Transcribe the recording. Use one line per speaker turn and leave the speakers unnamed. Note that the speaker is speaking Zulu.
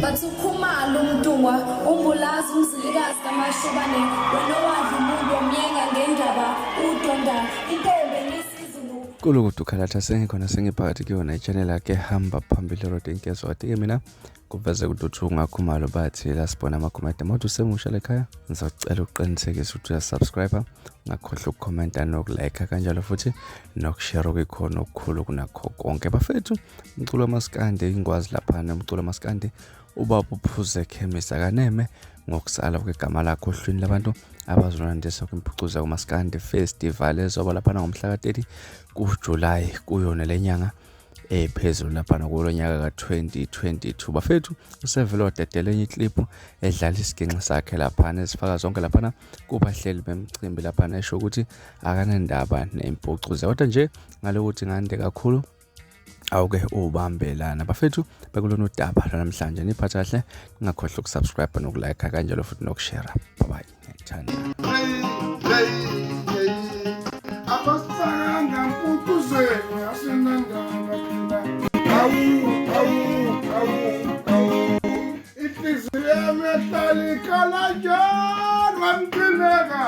But uKhumalo umdungwa umbulazi umzilikazi kaMashobane wena wadla umuntu omyenga ngendaba udonda intombi nesizulu
Kulukuthi uKhala sengikhona sengiphakathi kuyona ichannel yakhe hamba phambili road inkezo ke mina kuveze kuduthunga uKhumalo bathi la sibona amakhomenti modu semusha lekhaya ngizocela uqinisekise ukuthi uyasubscribe ngakhohle ukukhomenta nokulike kanjalo futhi nokushare okukhona okukhulu kunakho konke bafethu umculo wamaskandi ingwazi lapha nomculo wamaskandi ubaba uPhuzekhemisi akaneme ngokusala kwegama lakho ohlwini labantu abazonandisa kwiMpucuzeko maskandi festival ezoba lapha ngomhla ka-30 kuJuly kuyona lenyanga ephezulu lapha kulonyaka ka2022 bafethu usevelo odedele enye iclip edlala isiginxa sakhe lapha nesifaka zonke lapha kubahleli bemcimbi lapha esho ukuthi akanendaba neMpucuzeko kodwa nje ngalokuthi ngande kakhulu awuke ubambelana bafethu bekulona udaba namhlanje niphatha kahle ngakhohle ukusubscribe nokulike kanjalo futhi nokushare bye bye ngithanda
abasanga Mpucuzeko yasenandanga ihliziyo yami ehlala ikhala njalo wamgcineka